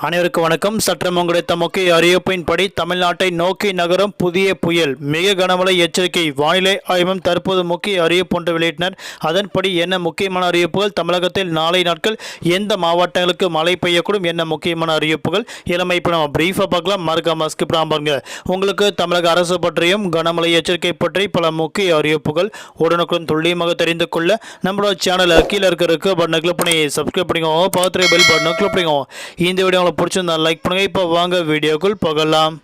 அனைவருக்கும் வணக்கம். சற்றம் கிடைத்த முக்கிய அறிவிப்பின்படி தமிழ்நாட்டை நோக்கி நகரும் புதிய புயல், மிக கனமழை எச்சரிக்கை. வானிலை ஆய்வும் தற்போது முக்கிய அறிவிப்பு ஒன்று வெளியிட்டனர். அதன்படி என்ன முக்கியமான அறிவிப்புகள், தமிழகத்தில் நாளை நாட்கள் எந்த மாவட்டங்களுக்கு மழை பெய்யக்கூடும், என்ன முக்கியமான அறிவிப்புகள் இளமை இப்போ நம்ம பிரீஃபாக பார்க்கலாம். மறக்காம ஸ்கிப் பாருங்க. உங்களுக்கு தமிழக அரசு பற்றியும் கனமழை எச்சரிக்கை பற்றி பல முக்கிய அறிவிப்புகள் உடனுக்குடன் துல்லியமாக தெரிந்து கொள்ள நம்மளோட சேனலை கீழே இருக்கிற பட்டனை கிளிக் பண்ணி சப்ஸ்கிரைப் பண்ணிக்கோங்க. பக்கத்துல பெல் பட்டனை கிளிக் பண்ணிக்கோங்க. இந்த வீடியோ பிடிச்சிருந்தா லைக் பண்ணுங்க. இப்போ வாங்க வீடியோக்குள் போகலாம்.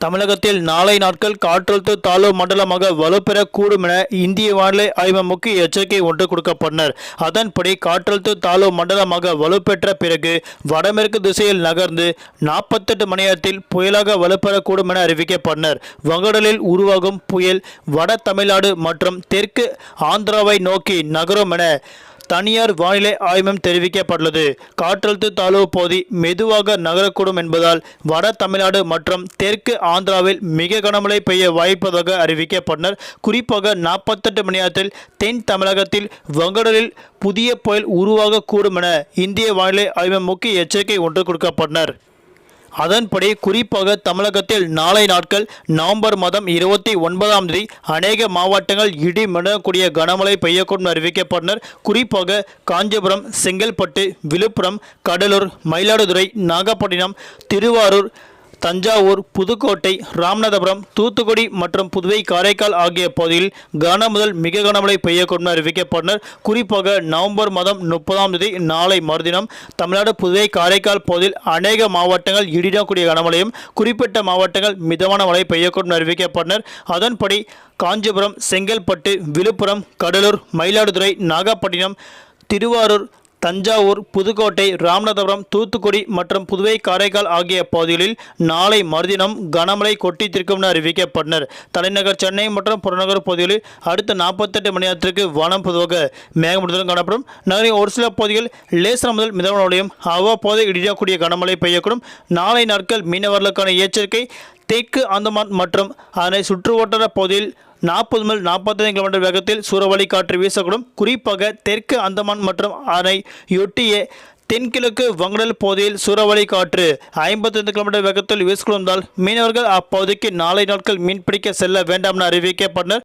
தமிழகத்தில் நாளை நாட்கள் காற்றழுத்த தாழ்வு மண்டலமாக வலுப்பெறக்கூடும் என இந்திய வானிலை ஆய்வு முக்கிய எச்சரிக்கை ஒன்று கொடுக்கப்பட்டனர். அதன்படி காற்றழுத்த தாழ்வு மண்டலமாக வலுப்பெற்ற பிறகு வடமேற்கு திசையில் நகர்ந்து 48 மணி நேரத்தில் புயலாக வலுப்பெறக்கூடும் என அறிவிக்கப்பட்டனர். வங்கடலில் உருவாகும் புயல் வட தமிழ்நாடு மற்றும் தெற்கு ஆந்திராவை நோக்கி நகரும் என தனியார் வானிலை ஆய்வும் தெரிவிக்கப்பட்டுள்ளது. காற்றழுத்த தாழ்வு பகுதி மெதுவாக நகரக்கூடும் என்பதால் வட தமிழ்நாடு மற்றும் தெற்கு ஆந்திராவில் மிக கனமழை பெய்ய வாய்ப்பதாக அறிவிக்கப்பட்டனர். குறிப்பாக 48 மணி நேரத்தில் தென் தமிழகத்தில் வங்கடலில் புதிய புயல் உருவாகக்கூடும் என இந்திய வானிலை ஆய்வு முக்கிய எச்சரிக்கை ஒன்று கொடுக்கப்பட்டனர். அதன்படி குறிப்பாக தமிழகத்தில் நாளை நாட்கள் நவம்பர் மாதம் 29ஆம் தேதி அநேக மாவட்டங்கள் இடி மின்னக்கூடிய கனமழை பெய்யக்கூடும் அறிவிக்கப்பட்டனர். குறிப்பாக காஞ்சிபுரம், செங்கல்பட்டு, விழுப்புரம், கடலூர், மயிலாடுதுறை, நாகப்பட்டினம், திருவாரூர், தஞ்சாவூர், புதுக்கோட்டை, ராமநாதபுரம், தூத்துக்குடி மற்றும் புதுவை, காரைக்கால் ஆகிய பகுதியில் கன முதல் மிக கனமழை பெய்யக்கூடும் அறிவிக்கப்பட்டனர். குறிப்பாக நவம்பர் மாதம் 30ஆம் தேதி நாளை மறுதினம் தமிழ்நாடு, புதுவை, காரைக்கால் பகுதியில் அநேக மாவட்டங்கள் இடிடக்கூடிய கனமழையும், குறிப்பிட்ட மாவட்டங்கள் மிதமான மழை பெய்யக்கூடும் அறிவிக்கப்பட்டனர். அதன்படி காஞ்சிபுரம், செங்கல்பட்டு, விழுப்புரம், கடலூர், மயிலாடுதுறை, நாகப்பட்டினம், திருவாரூர், தஞ்சாவூர், புதுக்கோட்டை, ராமநாதபுரம், தூத்துக்குடி மற்றும் புதுவை, காரைக்கால் ஆகிய பகுதிகளில் நாளை மறுதினம் கனமழை கொட்டித்திருக்கும் அறிவிக்கப்பட்டனர். தலைநகர் சென்னை மற்றும் புறநகர் பகுதிகளில் அடுத்த 48 மணி நேரத்திற்கு வானம் பொதுவாக மேகமூட்டத்துடன் காணப்படும். நகரின் ஒரு சில பகுதிகள் லேசான முதல் மிதமான மழையும் அவ்வப்போது இடியக்கூடிய கனமழை பெய்யக்கூடும். நாளை நாட்கள் மீனவர்களுக்கான எச்சரிக்கை. தெற்கு அந்தமான் மற்றும் அதனை சுற்றுவட்டார பகுதியில் 40 முதல் 45 கிலோமீட்டர் வேகத்தில் சூறாவளி காற்று வீசக்கூடும். குறிப்பாக தெற்கு அந்தமான் மற்றும் அதனை ஒட்டிய தென்கிழக்கு வங்கடல் பகுதியில் சூறாவளி காற்று 55 கிலோமீட்டர் வேகத்தில் வீசிக்கொண்டால் மீனவர்கள் அப்பகுதிக்கு நாளை நாட்கள் மீன்பிடிக்க செல்ல வேண்டாம் என அறிவிக்கப்பட்டனர்.